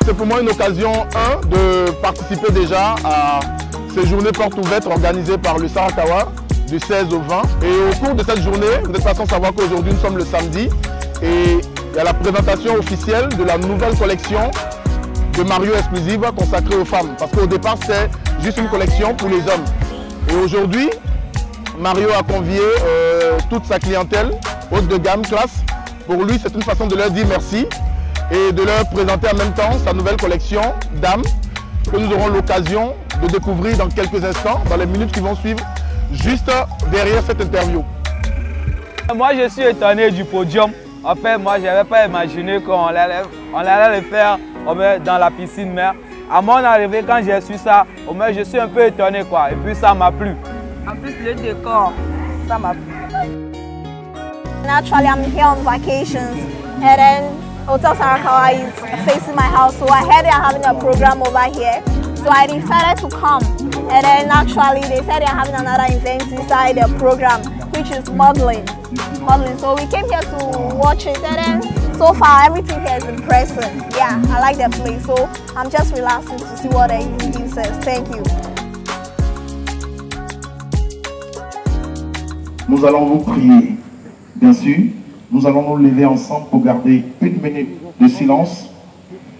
c'est pour moi une occasion, de participer déjà à ces journées portes ouvertes organisées par le Sarakawa du 16 au 20. Et au cours de cette journée, vous n'êtes pas sans savoir qu'aujourd'hui nous sommes le samedi et il y a la présentation officielle de la nouvelle collection de Mario Exclusive consacrée aux femmes. Parce qu'au départ, c'est juste une collection pour les hommes. Et aujourd'hui, Mario a convié toute sa clientèle haute de gamme, classe. Pour lui, c'est une façon de leur dire merci et de leur présenter en même temps sa nouvelle collection dames que nous aurons l'occasion de découvrir dans quelques instants, dans les minutes qui vont suivre, juste derrière cette interview. Moi, je suis étonné du podium. En fait, moi, je n'avais pas imaginé qu'on allait le faire dans la piscine mer. À mon arrivée, quand j'ai su ça, je suis un peu étonné, quoi. Et puis, ça m'a plu. En plus, le décor, ça m'a plu. Naturally, I'm here on vacations, and then Hotel Sarakawa is facing my house, so I heard they're having a program over here. So I decided to come, and then actually they said they're having another event inside the program, which is modeling. So we came here to watch it, and then so far everything here is impressive. Yeah, I like the place, so I'm just relaxing to see what the evening says. Thank you. Nous allons vous prier. Bien sûr, nous allons nous lever ensemble pour garder une minute de silence,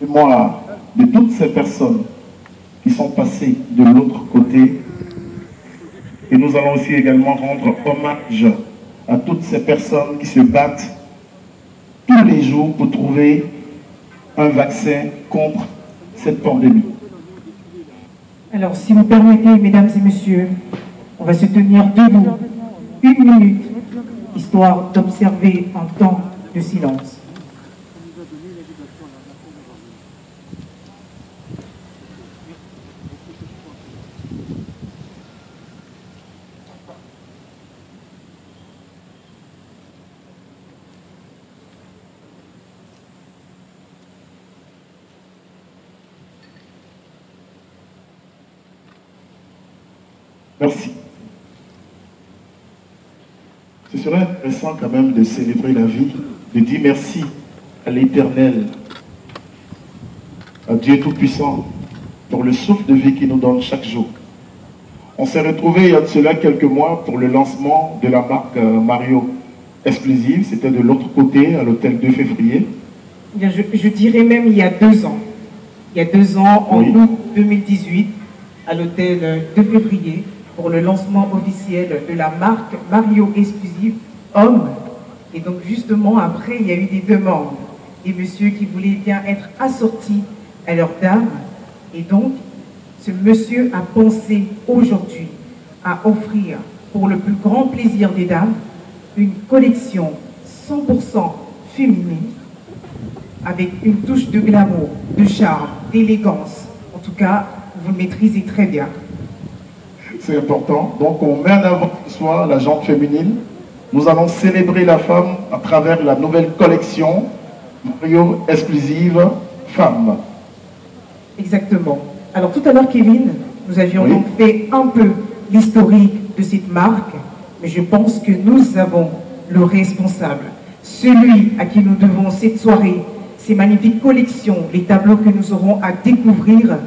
mémoire de toutes ces personnes qui sont passées de l'autre côté. Et nous allons aussi également rendre hommage à toutes ces personnes qui se battent tous les jours pour trouver un vaccin contre cette pandémie. Alors, si vous permettez, mesdames et messieurs, on va se tenir debout une minute, histoire d'observer un temps de silence. Merci. Ce serait intéressant quand même de célébrer la vie, de dire merci à l'Éternel, à Dieu Tout-Puissant, pour le souffle de vie qu'il nous donne chaque jour. On s'est retrouvés il y a de cela quelques mois pour le lancement de la marque Mario Exclusive. C'était de l'autre côté, à l'hôtel 2 février. Je dirais même il y a 2 ans. Il y a 2 ans, en août 2018, à l'hôtel 2 février, pour le lancement officiel de la marque Mario Exclusive Homme. Et donc justement après, il y a eu des demandes des messieurs qui voulaient bien être assortis à leur dame. Et donc, ce monsieur a pensé aujourd'hui à offrir, pour le plus grand plaisir des dames, une collection 100% féminine, avec une touche de glamour, de charme, d'élégance. En tout cas, vous le maîtrisez très bien. C'est important. Donc on met en avant ce soir la jante féminine. Nous allons célébrer la femme à travers la nouvelle collection Mario Exclusive Femmes. Exactement. Alors tout à l'heure, Kevin, nous avions donc fait un peu l'historique de cette marque, mais je pense que nous avons le responsable, celui à qui nous devons cette soirée, ces magnifiques collections, les tableaux que nous aurons à découvrir,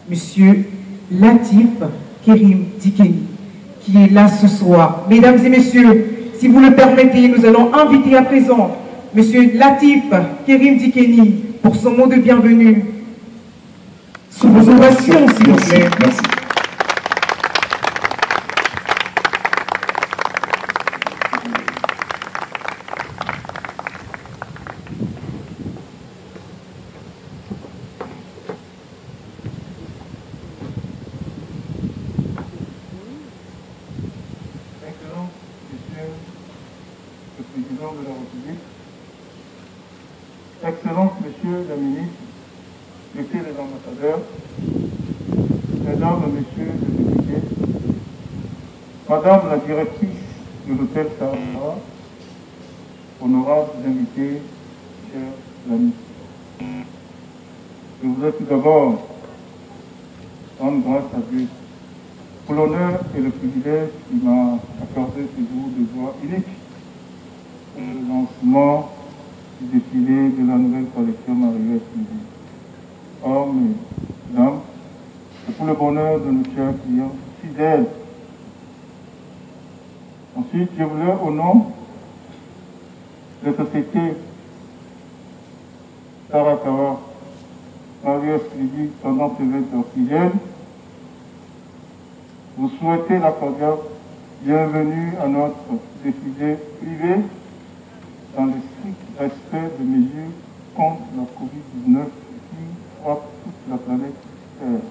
Monsieur Latif Kerim Dikeni, qui est là ce soir. Mesdames et messieurs, si vous le permettez, nous allons inviter à présent Monsieur Latif Kerim Dikeni pour son mot de bienvenue. Sous vos ovations, s'il vous plaît. Merci. Président de la République, Excellences, Messieurs les ministres, Messieurs les ambassadeurs, Mesdames et Messieurs les députés, Madame la directrice de l'hôtel Sarakawa, honorables invités, chers amis. Je voudrais tout d'abord rendre grâce à Dieu pour l'honneur et le privilège qu'il m'a accordé ce jour de joie unique pour le lancement du défilé de la nouvelle collection Mario Exclusive. bonheur de nos chers clients fidèles. Ensuite, je voulais, au nom de la société Sarakawa, Mario Escrivi, pendant ce 20 oxygène, vous souhaitez la cordiale bienvenue à notre défilé privé dans le strict respect des mesures contre la COVID-19 qui frappe toute la planète Terre.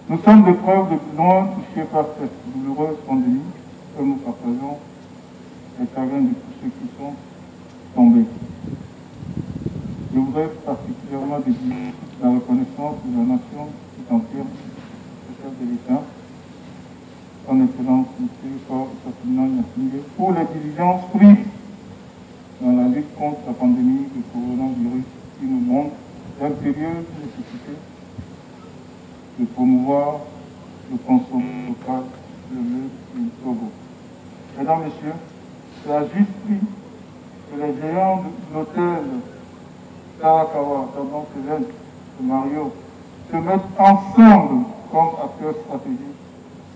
Nous sommes de preuve de loin touchés par cette douloureuse pandémie que nous partageons les chagrins de tous ceux qui sont tombés. Je voudrais particulièrement dédier la reconnaissance de la nation tout entière au chef de l'État, son Excellence M. Fatou Yassine, pour les diligences prises dans la lutte contre la pandémie du coronavirus qui nous montre l'impérieuse nécessité de promouvoir le consommation local de l'œuf du Togo. Mesdames, Messieurs, c'est à juste prix que les géants de l'hôtel Sarakawa, d'abord de Mario, se mettent ensemble comme acteurs stratégiques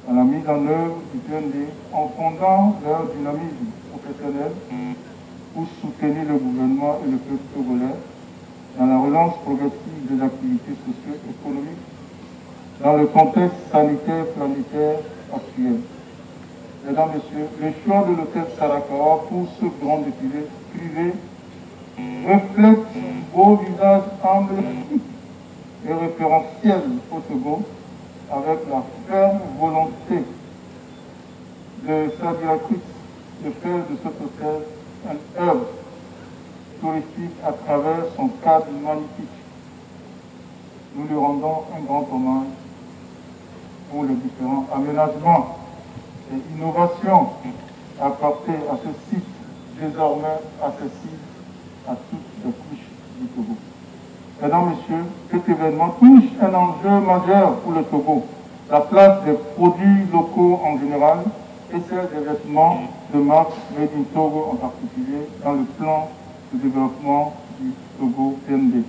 à la mise en œuvre du PND en fondant leur dynamisme professionnel pour soutenir le gouvernement et le peuple togolais dans la relance progressive des activités socio-économiques dans le contexte sanitaire planétaire actuel. Mesdames, Messieurs, le choix de l'hôtel Sarakawa pour ce grand défilé privé reflète son beau visage emblématique et référentiel au Togo, avec la ferme volonté de sa directrice de faire de cet hôtel un hub touristique à travers son cadre magnifique. Nous lui rendons un grand hommage pour les différents aménagements et innovations apportées à ce site désormais accessible à toutes les couches du Togo. Mesdames, Messieurs, cet événement touche un enjeu majeur pour le Togo, la place des produits locaux en général et celle des vêtements de marque Made in Togo en particulier dans le plan de développement du Togo PND.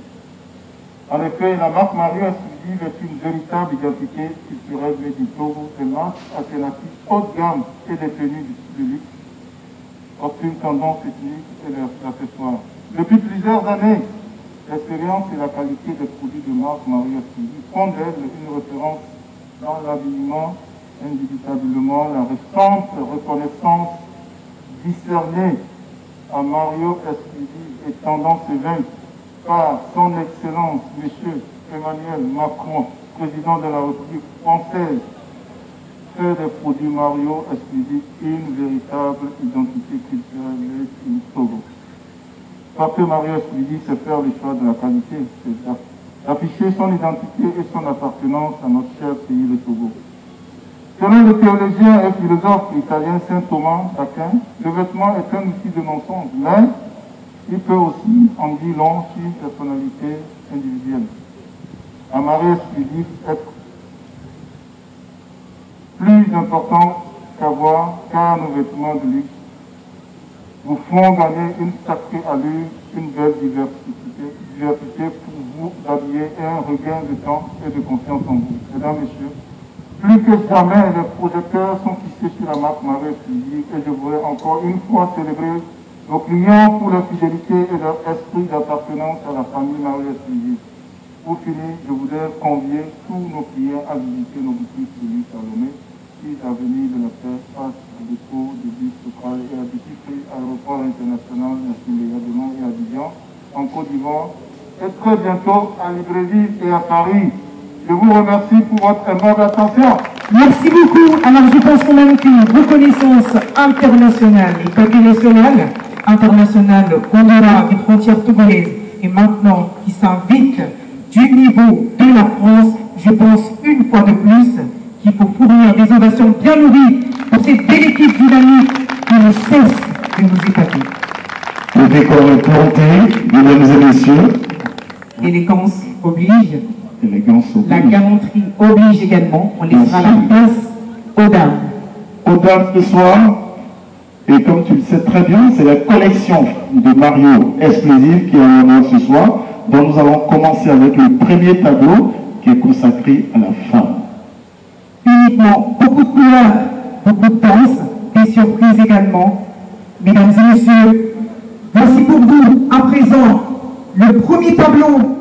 En effet, la marque Mario Escrivi est une véritable identité culturelle Made in Togo, des marques alternatives haut de gamme et des tenues de luxe, aucune tendance ethnique et leurs accessoires. Depuis plusieurs années, l'expérience et la qualité des produits de marque Mario Escrivi font d'elle une référence dans l'habillement, indubitablement la récente reconnaissance discernée à Mario Escrivi et tendance éveillée par son Excellence M. Emmanuel Macron, président de la République française, fait des produits Mario Escrivi une véritable identité culturelle du Togo. Parce que Mario Escrivi sait faire le choix de la qualité, c'est d'afficher son identité et son appartenance à notre cher pays, le Togo. Selon le théologien et philosophe italien Saint Thomas d'Aquin, le vêtement est un outil de mensonge, mais il peut aussi en dire long sur une personnalité individuelle. À Mario Escrivi, être plus important qu'avoir, car nos vêtements de luxe vous font gagner une sacrée allure, une belle diversité pour vous habiller et un regain de temps et de confiance en vous. Mesdames, Messieurs, plus que jamais, les projecteurs sont fixés sur la marque Mario Escrivi et je voudrais encore une fois célébrer nos clients pour leur fidélité et leur esprit d'appartenance à la famille Mario Escrivi. Pour finir, je voudrais convier tous nos clients à visiter nos boutiques de luxe à Lomé, 6 avenue de la Paix, face au dépôt de bus local et à boutique aéroport international Nassimbeya-Demont et à Abidjan, en Côte d'Ivoire, et très bientôt à Libreville et à Paris. Je vous remercie pour votre aimable attention. Merci beaucoup. Alors je pense qu'on a une reconnaissance internationale et pas que nationale, internationale au-delà des frontières togolaises et maintenant qui s'invite du niveau de la France. Je pense une fois de plus qu'il faut fournir des ovations bien nourries pour cette belle équipe dynamique qui ne cesse de nous épater. Le décor est planté, mesdames et messieurs. L'élégance oblige. Élégance oblige. La galanterie oblige également. On laissera la place aux dames. Aux dames ce soir, et comme tu le sais très bien, c'est la collection de Mario Exclusive qui est en honneur ce soir, dont nous allons commencer avec le premier tableau qui est consacré à la femme. Uniquement beaucoup de couleurs, beaucoup de danse, des surprises également. Mesdames et messieurs, voici pour vous, à présent, le premier tableau.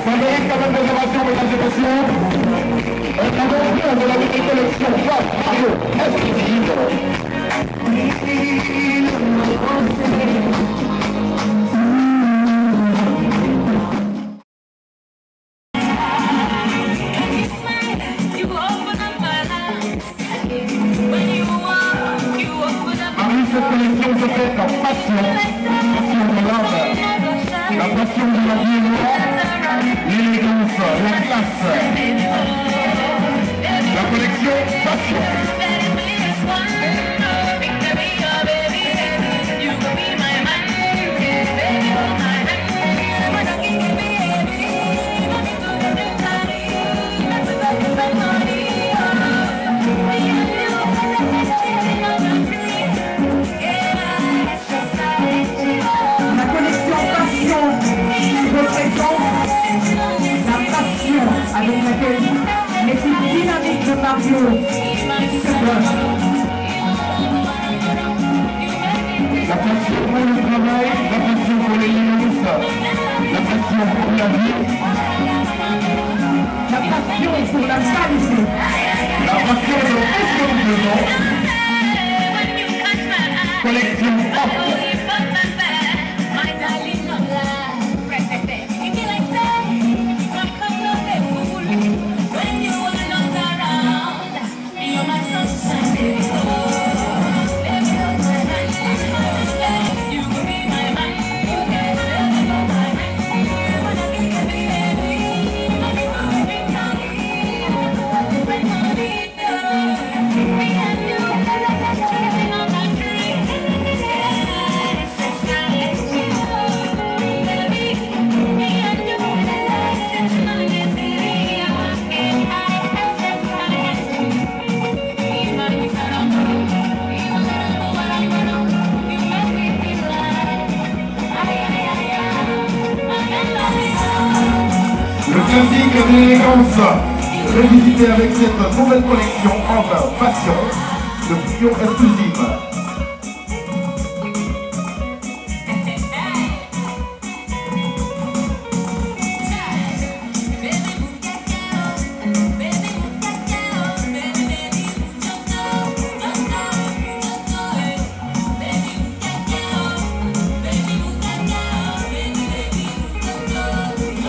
Ça mérite quand même des ovations, mesdames et messieurs. Un tableau de la nouvelle collection Fab Mario exclusive. Parmi cette collection se fait la passion de l'âme, la passion de la vie noire, l'élégance, la classe. La collection Passion. Avec laquelle l'équipe dynamique de Mario se donne. La passion pour le travail, la passion pour les nuances, la passion pour la vie, la passion pour la salse, la passion de ce que nous faisons. Collection Hop. Classique de l'élégance, revisité avec cette nouvelle collection en passion de Brio exclusive.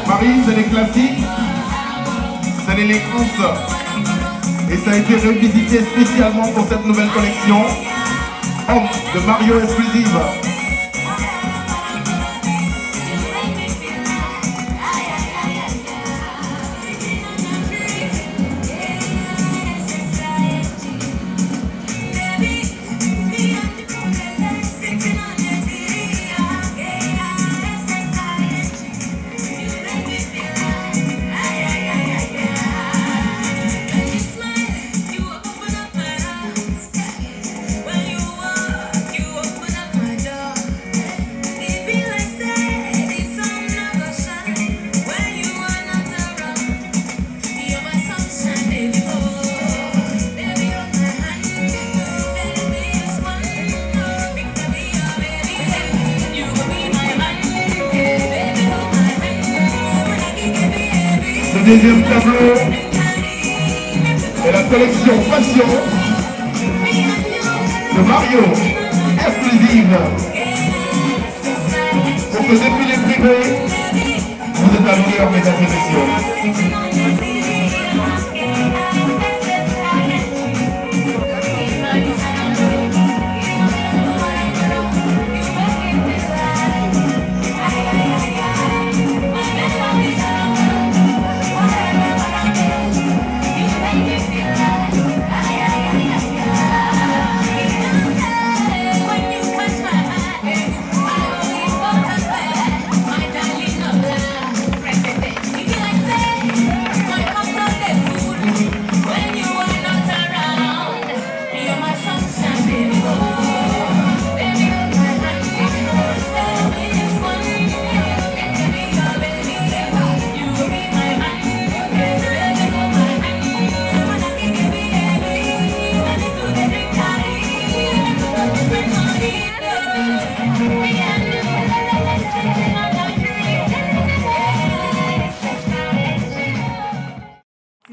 Marie, c'est les classiques, c'est l'élégance et ça a été revisité spécialement pour cette nouvelle collection Homme de Mario exclusive. Le deuxième tableau est la collection Passion de Mario exclusive. Pour ce défilé privé, vous êtes à l'honneur, mesdames et messieurs.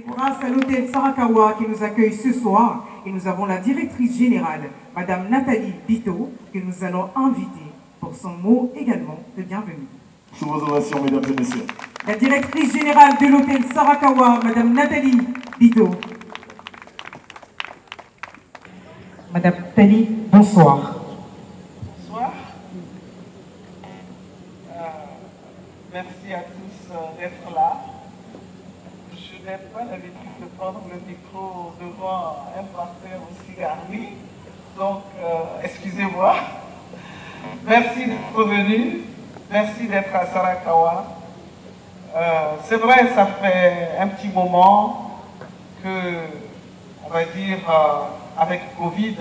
Grâce à l'hôtel Sarakawa qui nous accueille ce soir et nous avons la directrice générale, Madame Nathalie Bito, que nous allons inviter pour son mot également de bienvenue. Sous vos ovations, mesdames et messieurs. La directrice générale de l'hôtel Sarakawa, Madame Nathalie Bito. Madame Nathalie, bonsoir. Bonsoir. Merci à tous d'être là. Je n'ai pas l'habitude de prendre le micro devant un parterre aussi garni, donc excusez-moi. Merci d'être venu, merci d'être à Sarakawa. C'est vrai, ça fait un petit moment que, on va dire, avec Covid,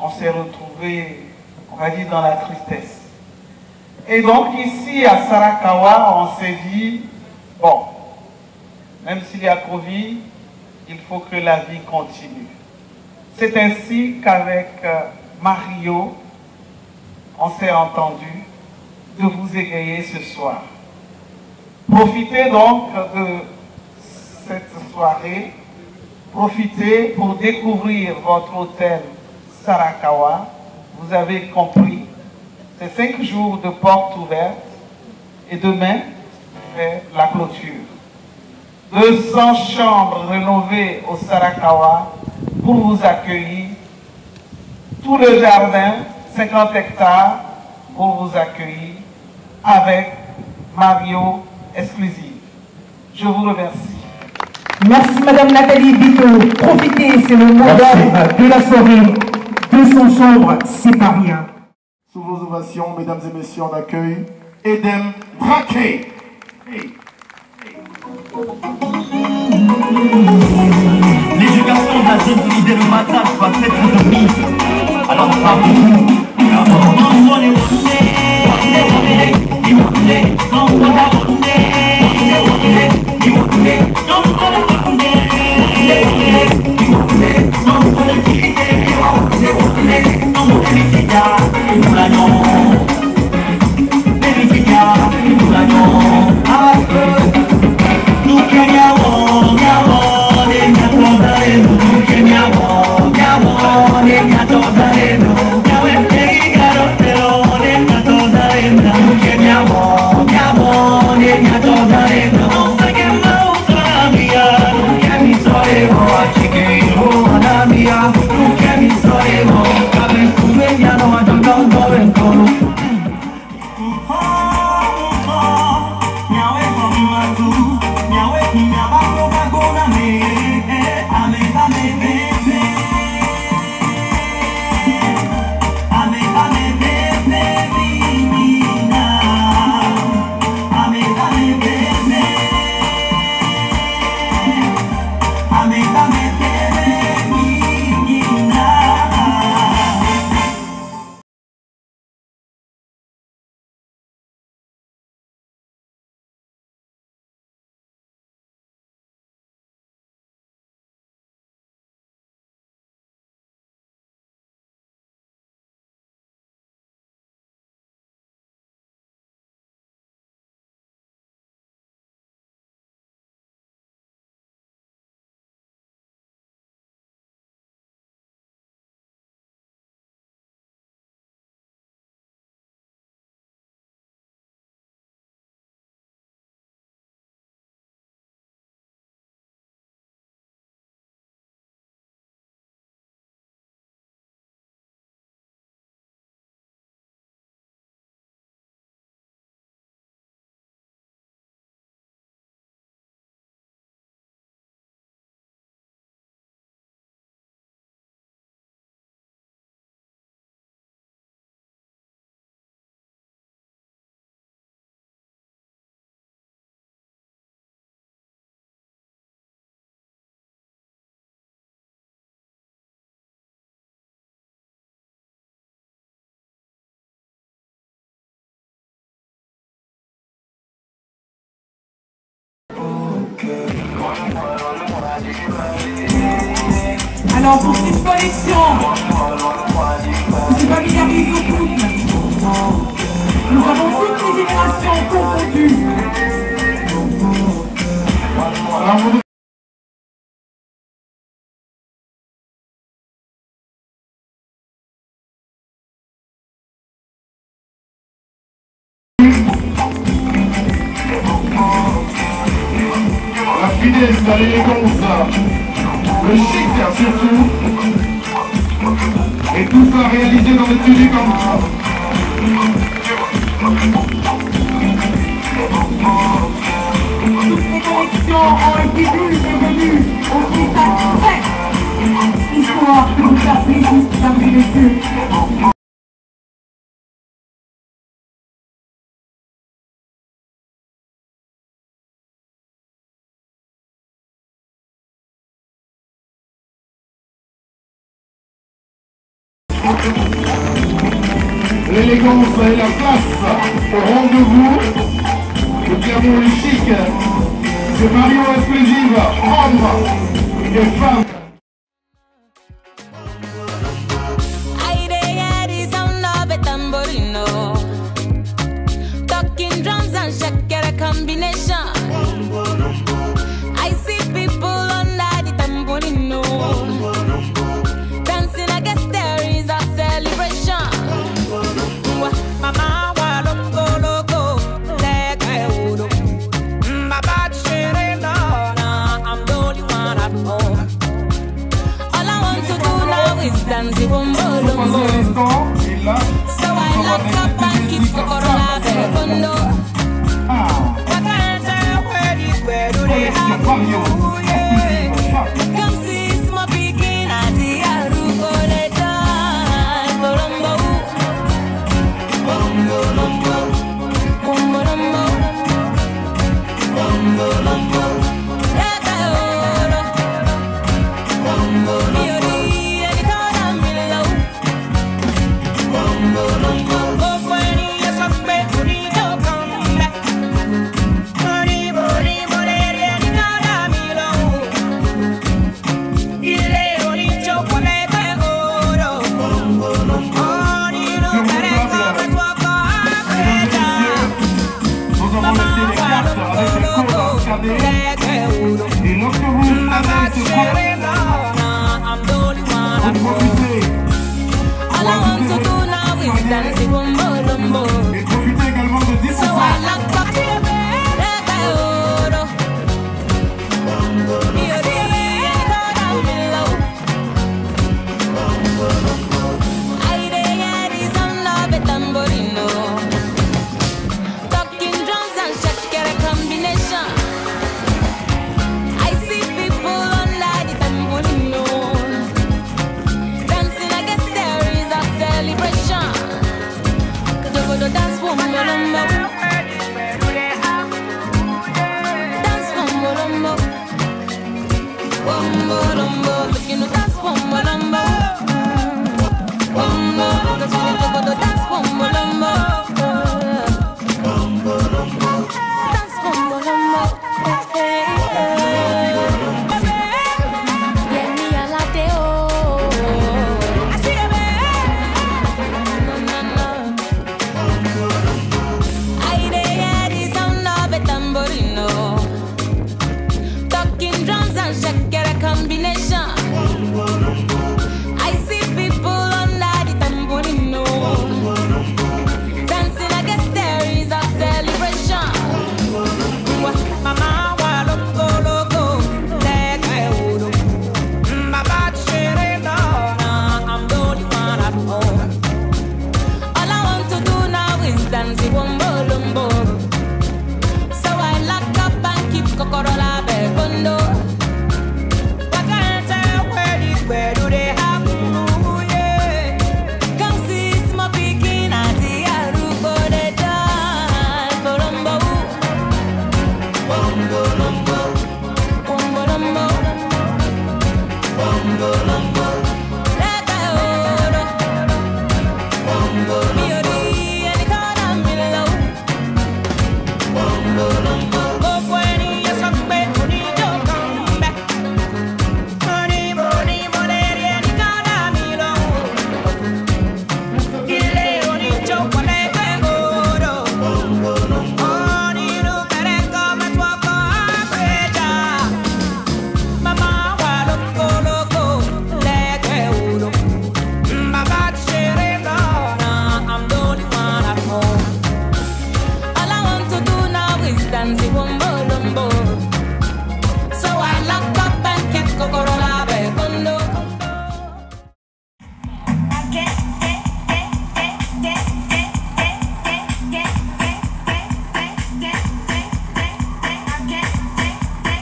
on s'est retrouvés, on va dire, dans la tristesse. Et donc ici à Sarakawa, on s'est dit, bon, même s'il y a Covid, il faut que la vie continue. C'est ainsi qu'avec Mario, on s'est entendu de vous égayer ce soir. Profitez donc de cette soirée. Profitez pour découvrir votre hôtel Sarakawa. Vous avez compris, c'est 5 jours de portes ouvertes et demain, c'est la clôture. 200 chambres rénovées au Sarakawa pour vous accueillir. Tout le jardin, 50 hectares pour vous accueillir avec Mario Exclusive. Je vous remercie. Merci Madame Nathalie Bito. Profitez, c'est le mot d'ordre de la soirée. 200 chambres, c'est pas rien. Sous vos ovations, mesdames et messieurs, on accueille Edem Braquet. L'éducation de la jeune fille dès le matin doit être de mise. Alors bravo. Alors pour cette collection, je familiarise au couple. Nous avons toutes les générations confondues. La finesse, l'élégance, le chic surtout, et tout ça réalisé dans le studio comme ça. Toutes les collections ont été vues et venues au spectacle fait, histoire de vous faire plaisir, mesdames et messieurs. L'élégance et la place au rendez-vous. Le Clermont est chic. C'est Mario Exclusive, hommes et femmes. Talking drums and shakera combination. cadet. Et lorsque vous avez ce poste, vous profitez pour ajouter votre palais et profitez également de 10%.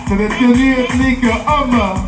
C'est des tenues ethniques hommes.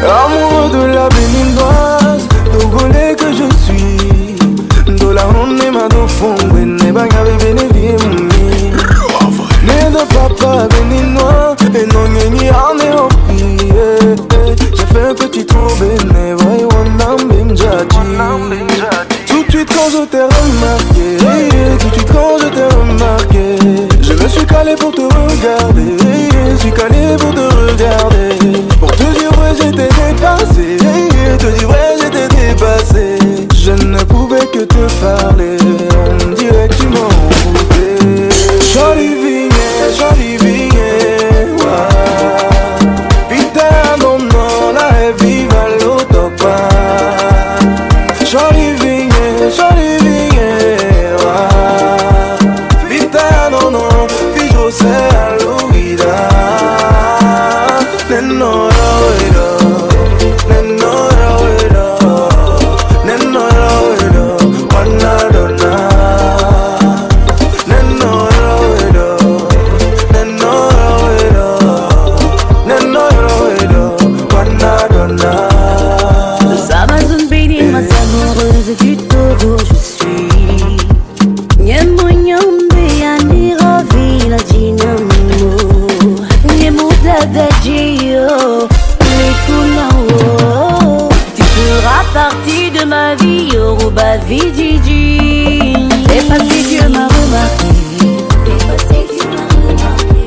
Amoureux de la béninoise, togolais que je suis. De la honte ma do fond, ne bagabe bénévie mouni. Né de papa béninois, et non ni en opi. J'ai fait un petit tour béné, voyons on tout de suite quand je t'ai remarqué, tout de suite quand je t'ai remarqué, je me suis calé pour te regarder, je suis calé pour te regarder. Pour te dire ouais j'étais dépassé, te dire ouais j'étais dépassé. Je ne pouvais que te parler, on dirait que tu m'as envoûté. Jolie vigne, ouais. Vita non non la vive à l'autopa. Jolie vigne, ouais. Vita non non, puis je sais à l'ouïda. Du Togo je suis Nyemonyombe anirovi la jinamo Nyemudadajio Lekunao. Tu feras partie de ma vie, Yoruba Vijiji. Dépassé Dieu m'a remarqué, dépassé Dieu m'a remarqué.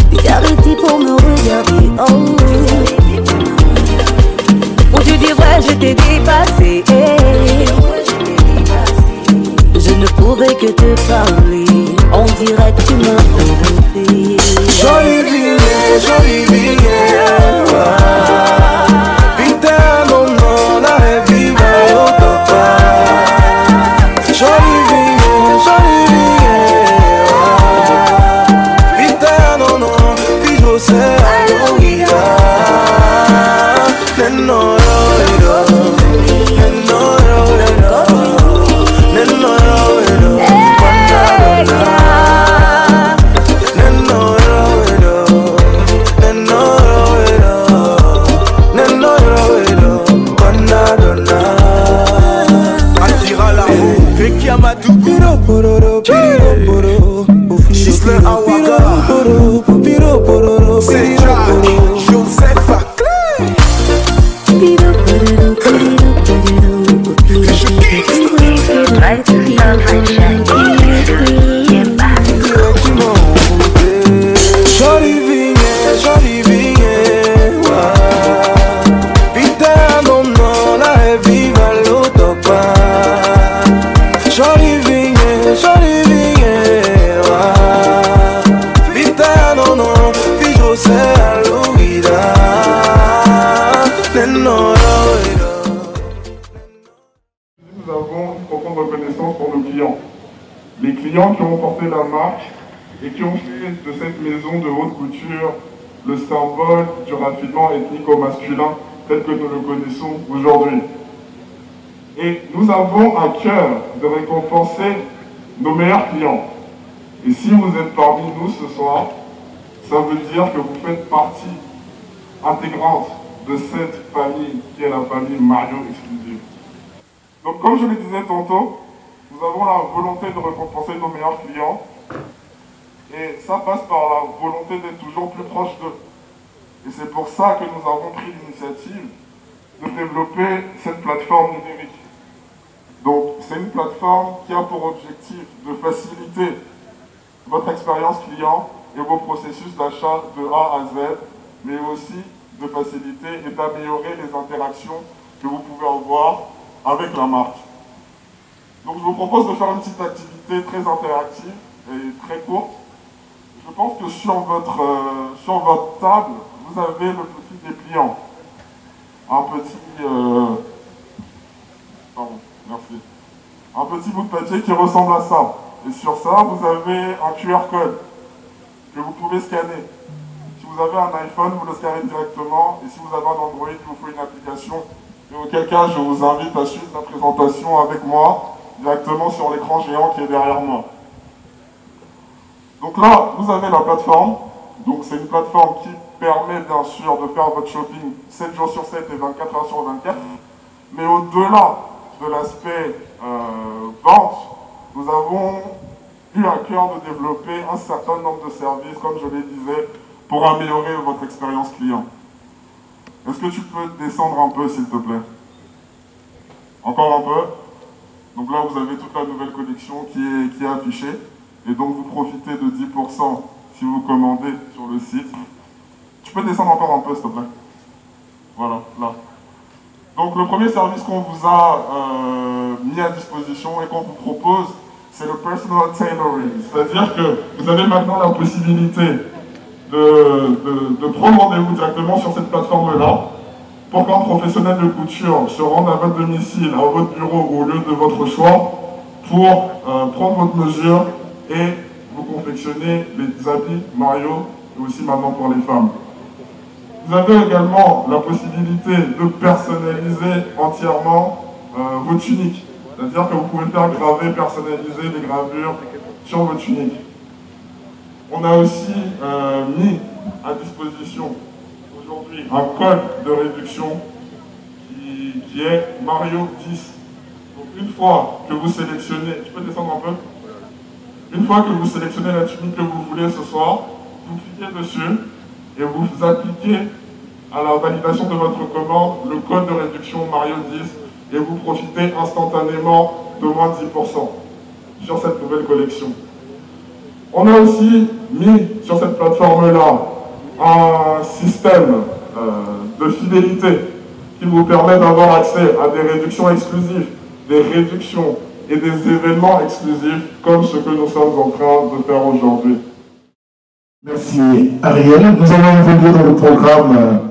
Tu t'es arrêté pour me regarder, oh. Pour te dire vrai je t'ai dépassé, je ne pouvais que te parler, on dirait que tu m'as enlevé. Jolie ville, Vita non non la vive au papa. Jolie ville, Vita non non, puis je sais à l'ouïda. Les clients qui ont porté la marque et qui ont fait de cette maison de haute couture le symbole du raffinement ethnique au masculin tel que nous le connaissons aujourd'hui. Et nous avons à cœur de récompenser nos meilleurs clients. Et si vous êtes parmi nous ce soir, ça veut dire que vous faites partie intégrante de cette famille qui est la famille Mario Exclusive. Donc comme je le disais tantôt, nous avons la volonté de récompenser nos meilleurs clients et ça passe par la volonté d'être toujours plus proche d'eux. Et c'est pour ça que nous avons pris l'initiative de développer cette plateforme numérique. Donc c'est une plateforme qui a pour objectif de faciliter votre expérience client et vos processus d'achat de A à Z, mais aussi de faciliter et d'améliorer les interactions que vous pouvez avoir avec la marque. Donc je vous propose de faire une petite activité très interactive et très courte. Je pense que sur votre table, vous avez le petit dépliant. Un petit bout de papier qui ressemble à ça. Et sur ça, vous avez un QR code que vous pouvez scanner. Si vous avez un iPhone, vous le scannez directement. Et si vous avez un Android, il vous faut une application. Et auquel cas, je vous invite à suivre la présentation avec moi, directement sur l'écran géant qui est derrière moi. Donc là, vous avez la plateforme. Donc c'est une plateforme qui permet bien sûr de faire votre shopping 7 jours sur 7 et 24 heures sur 24. Mais au-delà de l'aspect vente, nous avons eu à cœur de développer un certain nombre de services, comme je les disais, pour améliorer votre expérience client. Est-ce que tu peux descendre un peu, s'il te plaît? Encore un peu. Donc là, vous avez toute la nouvelle collection qui est affichée. Et donc, vous profitez de 10% si vous commandez sur le site. Tu peux descendre encore un peu, s'il te plaît? Voilà, là. Donc, le premier service qu'on vous a mis à disposition et qu'on vous propose, c'est le personal tailoring. C'est-à-dire que vous avez maintenant la possibilité de prendre rendez-vous directement sur cette plateforme-là pour qu'un professionnel de couture se rende à votre domicile, à votre bureau ou au lieu de votre choix pour prendre votre mesure et vous confectionner les habits Mario et aussi maintenant pour les femmes. Vous avez également la possibilité de personnaliser entièrement vos tuniques. C'est-à-dire que vous pouvez faire graver, personnaliser des gravures sur vos tuniques. On a aussi mis à disposition aujourd'hui un code de réduction qui est Mario 10. Donc une fois que vous sélectionnez, tu peux descendre un peu? Une fois que vous sélectionnez la tunique que vous voulez ce soir, vous cliquez dessus et vous appliquez à la validation de votre commande le code de réduction Mario 10 et vous profitez instantanément de moins de 10% sur cette nouvelle collection. On a aussi mis sur cette plateforme-là un système de fidélité qui vous permet d'avoir accès à des réductions exclusives, des réductions et des événements exclusifs comme ce que nous sommes en train de faire aujourd'hui. Merci Ariel. Nous allons évoluer dans le programme.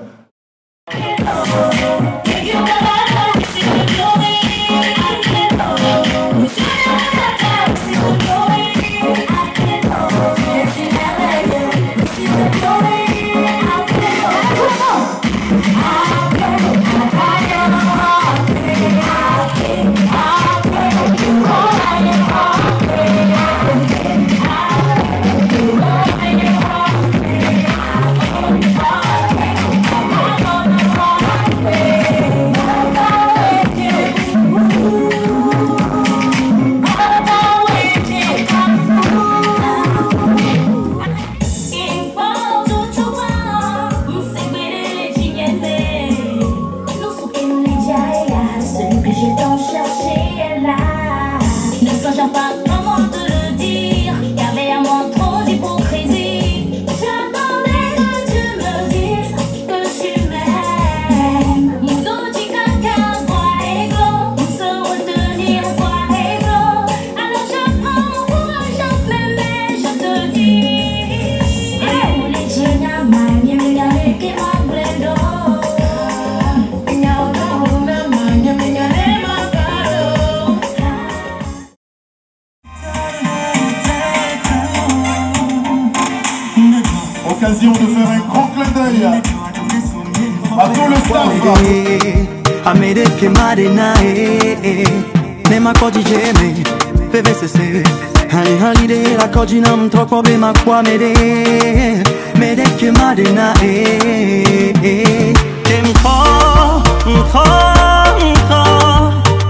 Occasion de faire un grand clin d'œil à tout le staff. Amede que marina nema koji jeme PVCC hali hali de la koji nam tro problema kwa mede que marina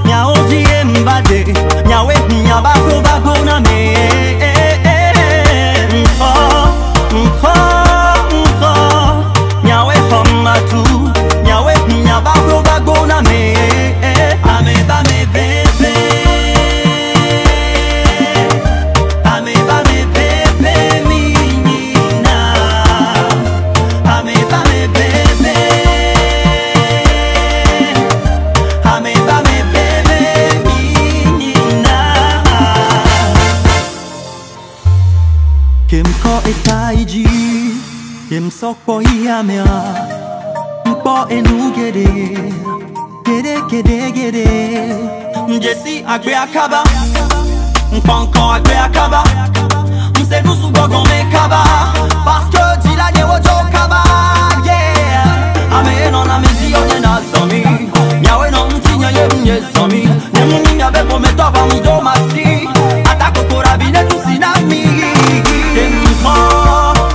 nya oji embade nya we nya bako na me nyawe komatu nyawe nyabako na me ameba me bebe ameba me bebe minina ameba me bebe etaiji Yem sok po yamera Mpo enu gede Gede Jesse agbe akaba Mpankan agbe akaba Mse nou sou gogon me kaba Parce que di la nye wojo kaba Yeah Ame non ame di onye na zomi Nyawe non mti nye ye mnye zomi Nemu ni nyabe po me tova mi do masi Atako korabine tu sinami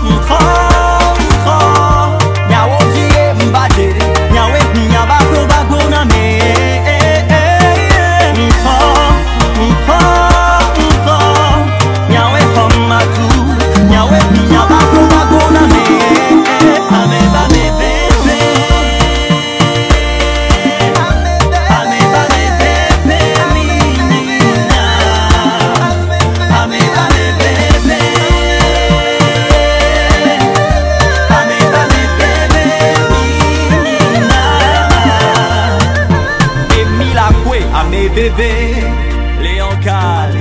Mkho Nyawo diye mbade Nyawe nyaba bago na me Mkho Nyawe komatu Nyawe nyaba bago na me Ame ba me bebe Ame ba me bebe minina Ame ba me bebe Ame ba me bebe minina Emila Kwe Ame bebe Léon Cal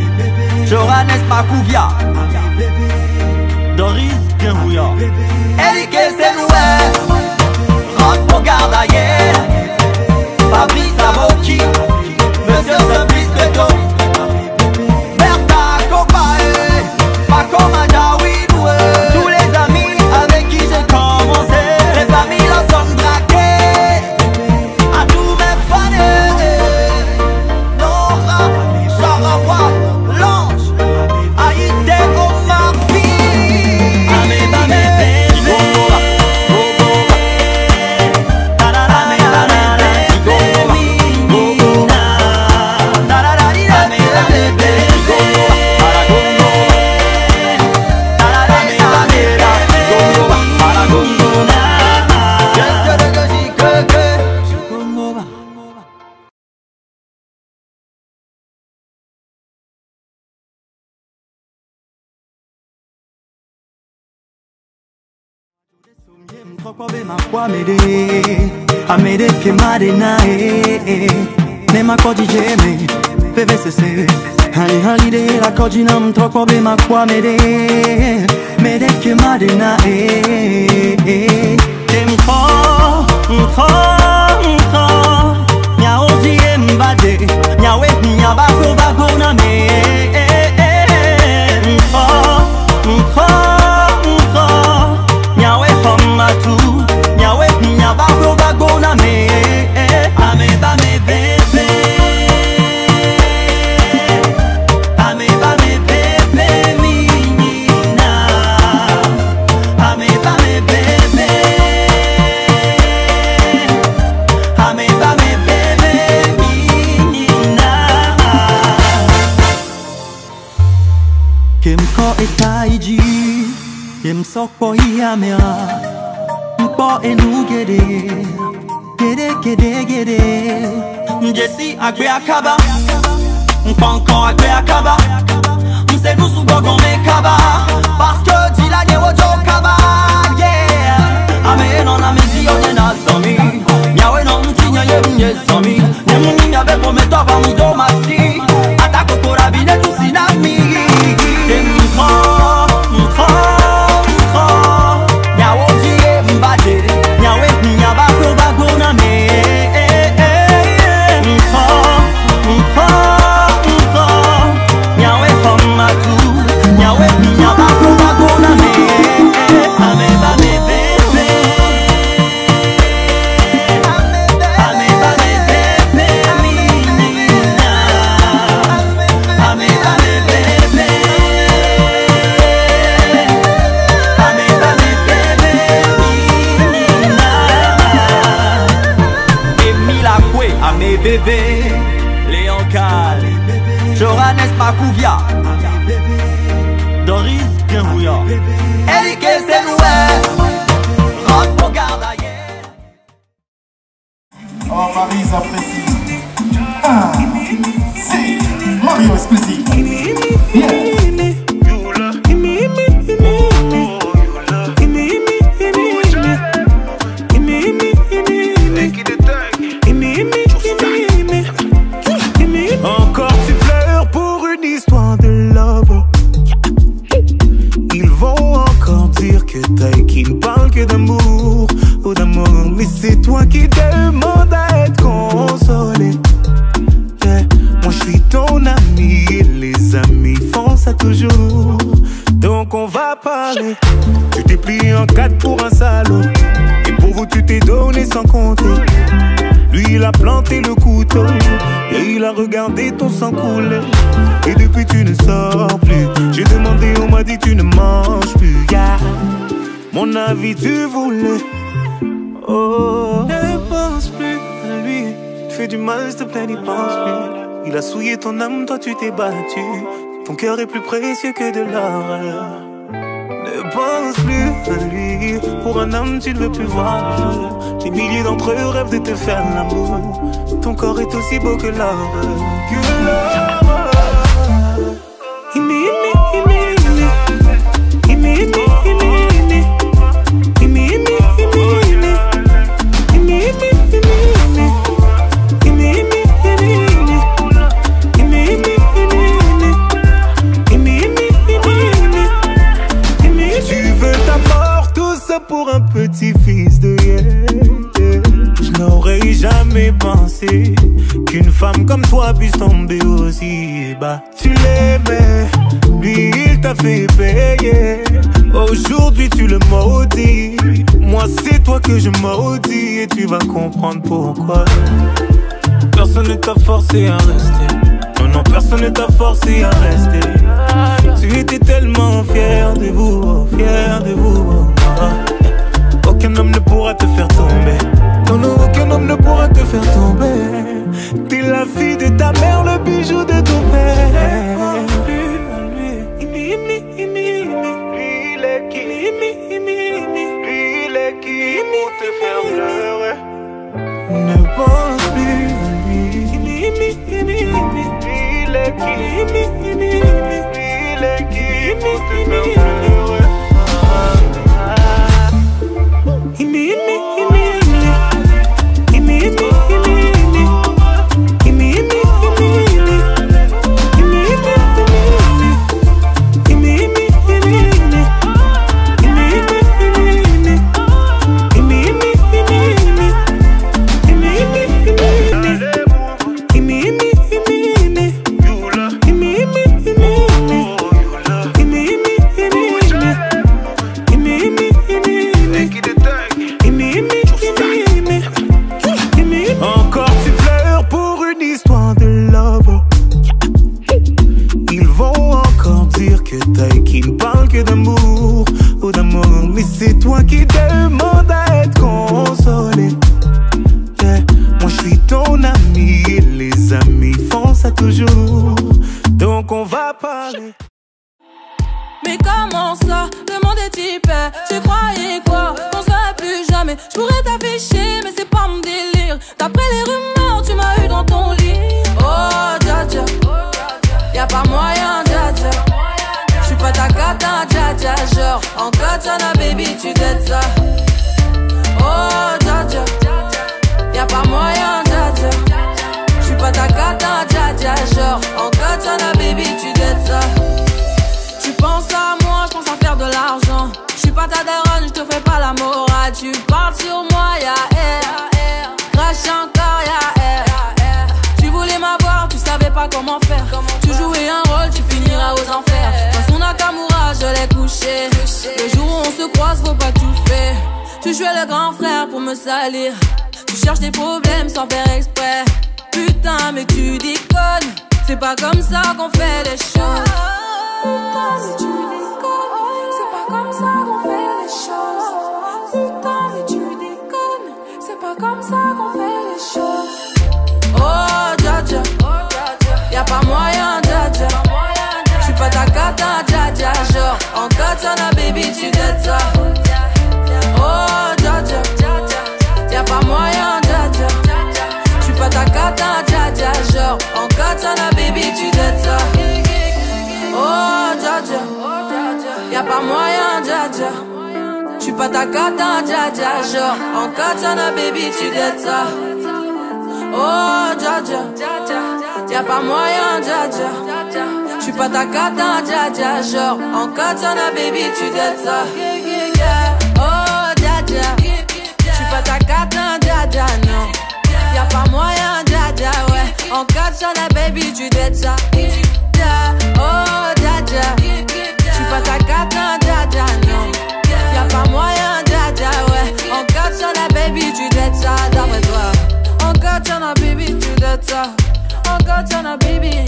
Johannes Makouvia Doris Kenouya Erike Senoué Rock Bogardaye Fabrice Aboki Monsieur Simplice Beto Bertha Kopae Paco Madawinoué Tous les amis avec qui j'ai commencé Les familles en sont braquées À tous mes fans Nora Sarah Watt Lange Aïté Omar Fi Ame ba me bebe Ame ba me bebe minina Ame ba me bebe Ame ba me Mkokwabe makwa mede Amede kemade na Nema koji jeme PVCC Hali de la koji na mkokwabe makwa mede Mede kemade na Mkho Nyao die mbade Nyawe nyaba bago na me Mkho Nyawe komatu Nyawe nyaba bago na me Ame ba me bebe Ame ba me bebe minina Ame ba me bebe Ame ba me bebe minina Kemko etaiji Yem sok po yamera Mpo enu gede Jesse agbe akaba Mpankan agbe akaba Mse nou sou gogon me kaba Parce que di la nye wojo kaba Yeah Ame non ame di onye na zomi Nyawe non mti nye ye mnye zomi Nemu ni nyabe po me tova mi do masi Atako korabine tu sinami Mkho Nyawo diye mbade Nyawe nyaba bago na me Mkho Nyawe komatu Nyawe nyaba bago na me Ame ba me bebe Ame ba me bebe minina Ame ba me bebe Ame ba me bebe minina Emila Kwe Ame bebe Léon Cal Johannes Makouvia Doris Kenouya Erike Senoué Rock Bogardaye Oh, Marie s'apprécie. Ah, c'est Mario exclusive. Yeah. Encore tu pleures pour une histoire de love. Ils vont encore toujours. Donc on va parler. Tu t'es plié en 4 pour un salaud. Et pour vous tu t'es donné sans compter. Lui il a planté le couteau et il a regardé ton sang couler. Et depuis tu ne sors plus. J'ai demandé, on m'a dit tu ne manges plus, yeah. Mon avis tu voulais. Oh, ne pense plus à lui. Tu fais du mal, s'il te plaît, n'y pense plus. Il a souillé ton âme, toi tu t'es battu. Ton cœur est plus précieux que de l'or. Ne pense plus à lui. Pour un homme tu ne veux plus voir le jour. Des milliers d'entre eux rêvent de te faire l'amour. Ton corps est aussi beau que l'or. Que l'or. Pour un petit fils de je n'aurais jamais pensé qu'une femme comme toi puisse tomber aussi bas. Tu l'aimais, lui il t'a fait payer. Aujourd'hui tu le maudis. Moi c'est toi que je maudis. Et tu vas comprendre pourquoi. Personne ne t'a forcé à rester. Non, non, personne ne t'a forcé à rester. Tu étais tellement fier de vous, fier de vous. Aucun homme ne pourra te faire tomber. Non, non, aucun homme ne pourra te faire tomber. T'es la fille de ta mère, le bijou de ton père. Lui, il est qui? Lui, il est qui pour te faire pleurer? Ne pense plus à lui. Lui, il est qui? Lui, il est qui pour te faire pleurer? Mais comment ça, le monde est hyper. Tu croyais quoi, qu'on serait plus jamais. Je pourrais t'afficher mais c'est pas mon délire. D'après les rumeurs tu m'as eu dans ton lit. Oh dja dja, y'a pas moyen dja dja. J'suis pas ta cata dja dja. Genre en katana baby tu dettes ça. Oh dja dja, y'a pas moyen dja dja. J'suis pas ta cata dja dja. Genre en katana baby tu dettes ça. Tu penses à moi, je pense à faire de l'argent. Je suis pas ta daronne, je te fais pas la morale. Tu parles sur moi, y'a air. Crash encore, y'a air. Tu voulais m'avoir, tu savais pas comment faire. Tu jouais un rôle, tu finiras aux enfers. Dans son Nakamura, je l'ai couché. Le jour où on se croise, faut pas tout faire. Tu jouais le grand frère pour me salir. Tu cherches des problèmes sans faire exprès. Putain, mais tu déconnes. C'est pas comme ça qu'on fait les choses. Putain, mais tu déconnes, c'est pas comme ça qu'on fait les choses. Putain, mais tu déconnes, c'est pas comme ça qu'on fait les choses. Oh, dja dja, y'a pas moyen, dja dja. J'suis pas ta cata, dja dja. Genre, en katana, baby, tu dettes ça. Oh, dja dja, y'a pas moyen, dja dja. J'suis pas ta cata, dja dja. Genre, en katana, baby, tu dettes ça. Oh dja dja, y'a pas moyen dja dja. J'suis pas ta cata dja dja. Genre en katana baby tu dettes ça. Oh dja dja, y'a pas moyen dja dja. J'suis pas ta cata dja dja. Genre en katana baby tu dettes ça. Oh dja dja, j'suis pas ta cata dja dja non. Y'a pas moyen dja dja ouais. En katana baby tu dettes ça. Oh dja dja, but I got no dada, non. Y'a pas moyen, dada, ouais. Encore sur la baby, tu dettes ça d'après toi. Encore sur la baby, tu dettes ça. Encore sur la baby.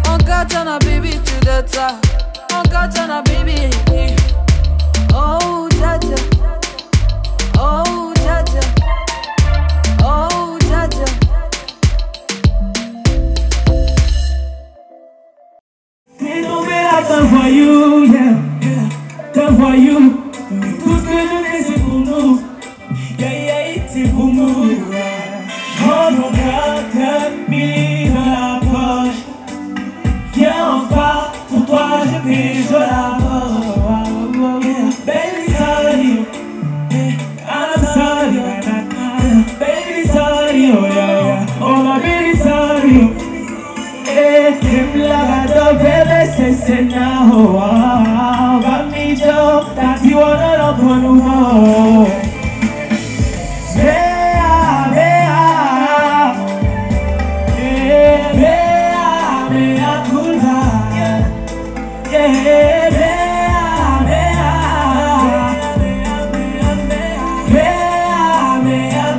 Encore sur la baby, tu dettes ça. Encore sur la baby. Oh, dada. Oh, dada. Oh, dada. T'es tombé là d'un voyou, yeah, d'un voyou. Tout ce que je fais c'est pour nous, yeah, c'est pour nous. Prends mon cœur, mis dans la poche. Viens en bas, pour toi je pige la poche. Baby sorry, I'm sorry, baby sorry, oh yeah, oh my baby sorry. Kimlaga bebe sesena ho vamijo tati wana lo konumo bea bea bea bea kulba bea bea bea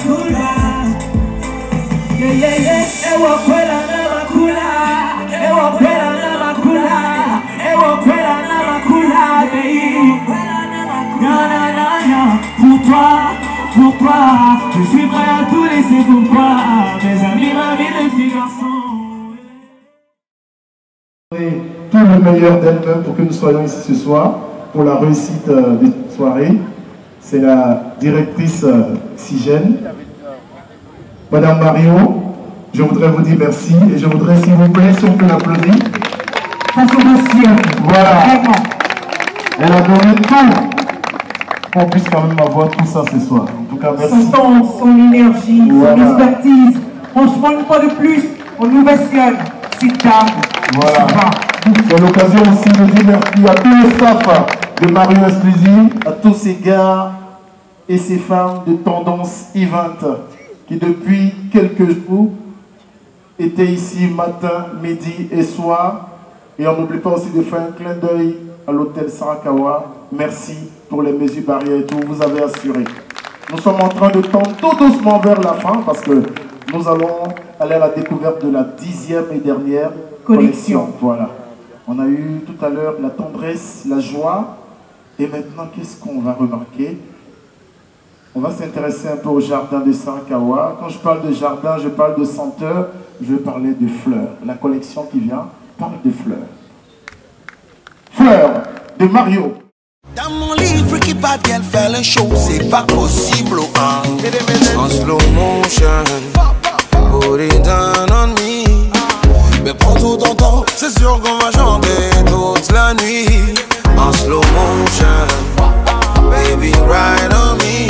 kulba ewa kwela na makula. Pour toi, je suis prêt à tout laisser pour toi. Mes amis, ma vie de petit garçon. Tout le meilleur d'elle-même pour que nous soyons ici ce soir, pour la réussite de cette soirée. C'est la directrice Oxygène, Madame Mario. Je voudrais vous dire merci et je voudrais, s'il vous plaît, si on peut l'applaudir. Voilà. Elle a donné tout qu'on puisse quand même avoir tout ça ce soir. En tout cas, merci. Son temps, son énergie, son expertise. Franchement, une fois de plus, on ovationne cette dame. Voilà. C'est l'occasion aussi de dire merci à tous les staffs de Mario Exclusive, à tous ces gars et ces femmes de Tendance Event qui depuis quelques jours étaient ici matin, midi et soir. Et on n'oublie pas aussi de faire un clin d'œil à l'hôtel Sarakawa. Merci pour les mesures barrières et tout, vous avez assuré. Nous sommes en train de tendre tout doucement vers la fin parce que nous allons aller à la découverte de la 10e et dernière collection. Voilà. On a eu tout à l'heure la tendresse, la joie. Et maintenant, qu'est-ce qu'on va remarquer? On va s'intéresser un peu au jardin de Sarakawa. Quand je parle de jardin, je parle de senteur, je vais parler de fleurs. La collection qui vient parle de fleurs. Fleurs de Mario. Dans mon lit, freaky bad girl fait le show, c'est pas possible, hein. En slow motion, put it down on me. Mais prends tout ton temps, c'est sûr qu'on va chanter toute la nuit. En slow motion, baby ride on me.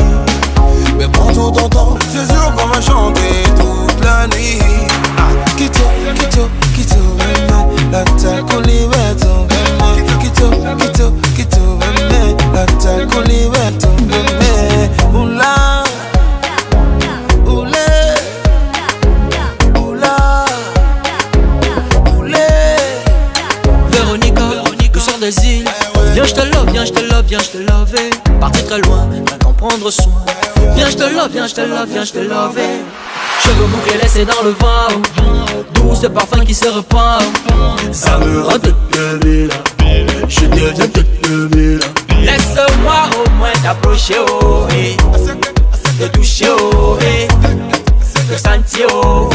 Mais prends tout ton temps, c'est sûr qu'on va chanter toute la nuit. Kito, kito, kito, la tête qu'on libère ton bébé. Kito, kito, kito, la tête qu'on libère ton bébé. Oula, oulé, oula, oulé. Véronica, le sort des îles. Viens, je te love, viens, je te love, viens, je te love. Parti très loin, rien qu'en prendre soin. Viens, je te love, viens, je te love, viens, je te love. Cheveux bouclés laissés dans le vent, doux ce parfum qui se répand. Ça me rend toute bébé là, je deviens toute bébé là. Laisse-moi au moins t'approcher, oh, et te toucher, oh, et te sentir, oh,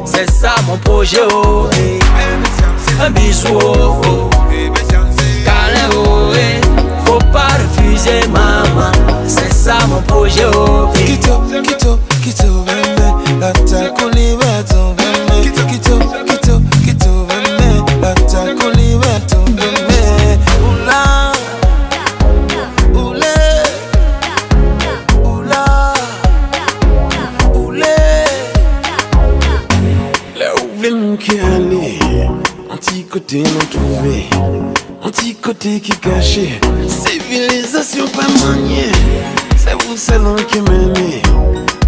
c'est ça mon projet, oh, et un bisou, oh, câlin, oh, et faut pas refuser, maman, c'est ça mon projet, oh, Kito, kito, kito, bébé, la tête qu'on libère ton bébé. Kito, kito, kito, kito, bébé, la tête qu'on libère ton bébé. Oula, oulé, oula, oulé. Là où voulez-nous qui aller, anti-côté non trouvé, anti-côté qui caché, civilisation pas maniée. C'est vous seul qui m'aimez.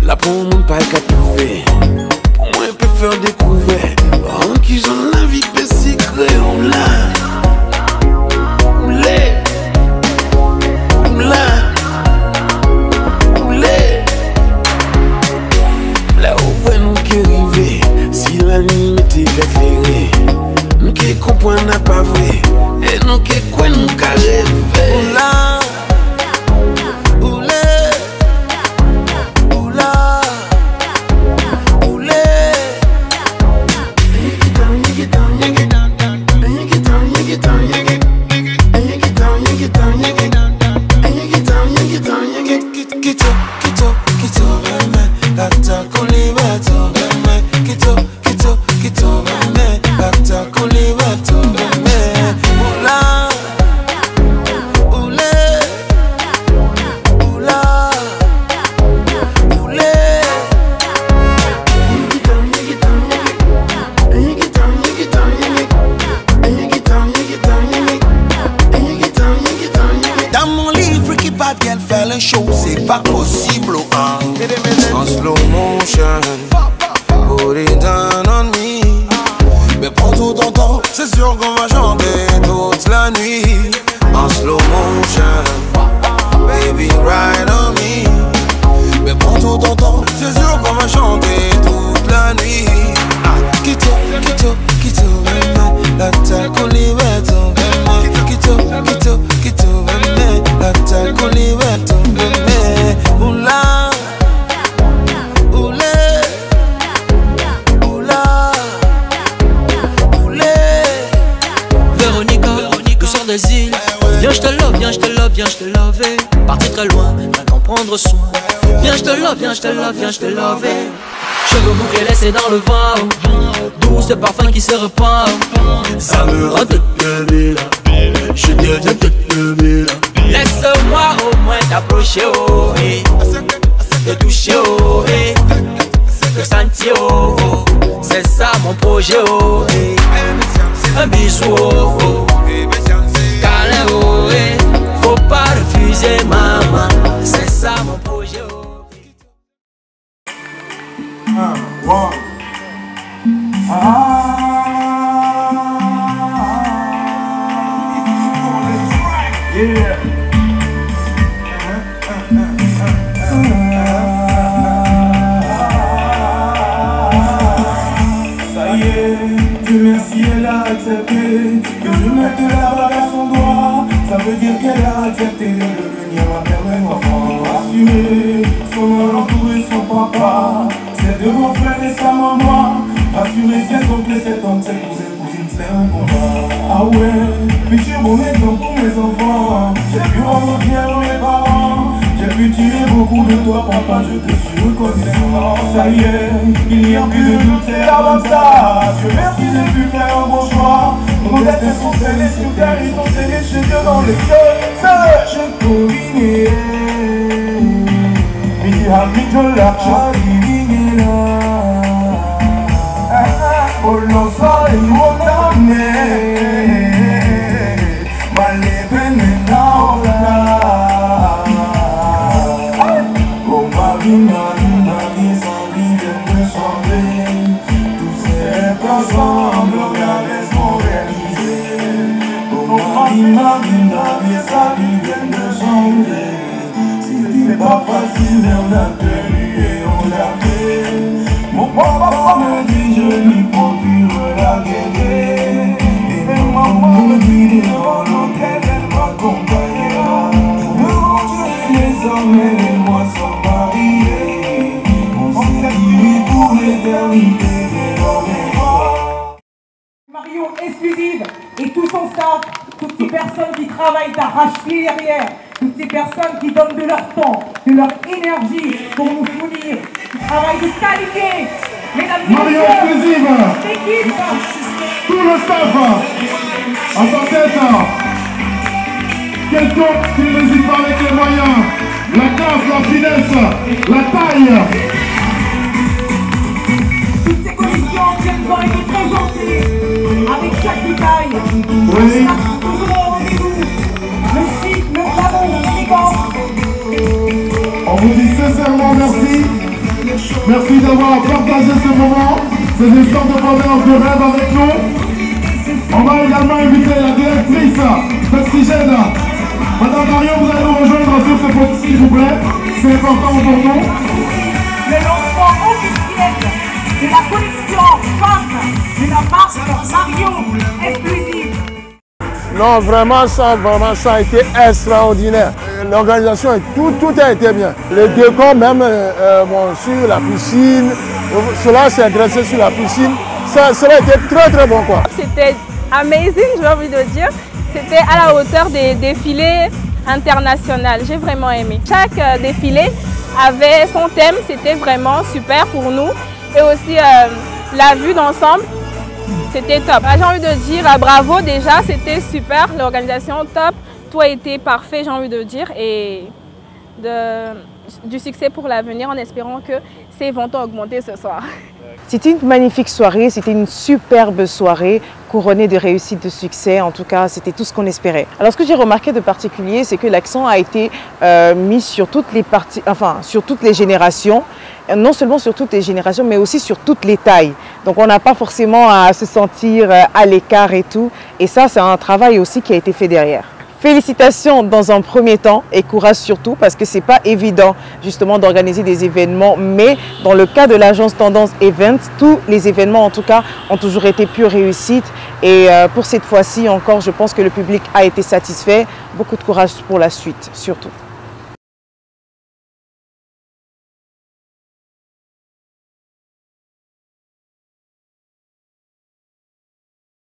Là pour mon pas qu'à trouver. Pour moi je peux faire découvrir. En qui j'en la vie peut secret. avec viré. Nous qui comprenons n'a pas vrai. Et nous qui quoi nous qu'à rêver. Oula, oulé, oula, oulé. Dans mon livre qui bat bien faire les choses, c'est pas possible, hein. En slow motion, put it down on me. Mais prends tout ton temps, c'est sûr qu'on va chanter toute la nuit. En slow motion, baby ride on me. Mais prends tout ton temps, c'est sûr qu'on va chanter toute la nuit. Kito, kito, kito, la tacouli veto. Kito, kito, kito, la tacouli veto. Oula, oulé, oula, oulé. Véronica, douceur des îles. Viens, je te love, viens, je te love, viens, je te love. Parti très loin, rien qu'en prendre soin. Viens, je te love, viens, je te love, viens, je te love. Cheveux bouclés laissés dans le vent. Doux ce parfum qui se répand. Ça me rend toute belle. Je deviens toute belle. Laisse-moi au moins t'approcher, oh, et te toucher, oh, et te sentir, oh, oh. C'est ça mon projet, oh, et un bisou, oh, oh. Câlin, oh, et faut pas refuser, maman. C'est ça mon projet, oh. Yeah. Ça y est, Dieu merci, elle a accepté que je mette la bague à son doigt. Ça veut dire qu'elle a accepté de devenir ma mère et enfant. Assurer son nom entouré son papa, ses deux grands frères et sa maman. Assurer ses oncles et ses tantes, ses cousines, c'est un combat. Ah ouais, futur bon exemple pour mes enfants. J'ai pu rendre fier mes parents. J'ai pu tirer beaucoup de toi, papa, je te suis reconnaissant. Ça y est, il n'y a plus de doute, c'est l'avantage. Je merci, j'ai pu faire un bon choix. Mon destin sont scellés sur terre, ils sont scellés chez Dieu dans les cieux. Je combine. Mi hamijola, charinela. Oh non, ça est mon âme. Malébène naola. Oh ma vie, sans vie de changer. Tous ces ensemble, regardez sont réalisés. Oh ma vie, sa vie vient de changer. C'était pas facile, mais on a tenu et on l'a fait. Mon papa me dit, je lui procure la gaieté. Et maman me dit, devant l'hôtel, elle m'accompagnera. Nous vont tuer les hommes et les mois sans marier. On s'est dit pour l'éternité, Mario exclusive et tout son staff, toutes ces personnes qui travaillent d'arrache-pied derrière, toutes ces personnes qui donnent de leur temps, de leur énergie pour nous fournir du travail de qualité. Mesdames et Mario exclusive, l'équipe, tout le staff, à sa tête, quelqu'un qui n'hésite pas avec les moyens, la classe, la finesse, la taille. Toutes ces commissions qui nous ont été présentées avec chaque détail. Oui. Toujours au rendez-vous. Le chic, le glamour, l'élégance. On vous dit sincèrement merci. Merci d'avoir partagé ce moment, ces instants de bonheur, de rêve avec nous. On va également inviter la directrice d'Oxygène. Madame Marion, vous allez nous rejoindre sur ce point, s'il vous plaît. C'est important pour nous. Le lancement officiel de la collection Femmes de la Non, vraiment ça a été extraordinaire. L'organisation, tout a été bien. Le décor même sur la piscine, cela s'est dressé sur la piscine. Cela a été très bon quoi. C'était amazing, j'ai envie de dire. C'était à la hauteur des défilés internationaux. J'ai vraiment aimé. Chaque défilé avait son thème, c'était vraiment super pour nous. Et aussi la vue d'ensemble, c'était top. J'ai envie de dire bravo déjà, c'était super, l'organisation top, tout a été parfait, j'ai envie de dire, et du succès pour l'avenir en espérant que ces ventes ont augmenté ce soir. C'était une magnifique soirée, c'était une superbe soirée couronnée de réussite, de succès. En tout cas, c'était tout ce qu'on espérait. Alors, ce que j'ai remarqué de particulier, c'est que l'accent a été mis sur toutes les parties, enfin, sur toutes les générations. Non seulement sur toutes les générations, mais aussi sur toutes les tailles. Donc, on n'a pas forcément à se sentir à l'écart et tout. Et ça, c'est un travail aussi qui a été fait derrière. Félicitations dans un premier temps et courage surtout parce que ce n'est pas évident justement d'organiser des événements, mais dans le cas de l'agence Tendance Events, tous les événements en tout cas ont toujours été pure réussite et pour cette fois-ci encore, je pense que le public a été satisfait. Beaucoup de courage pour la suite surtout.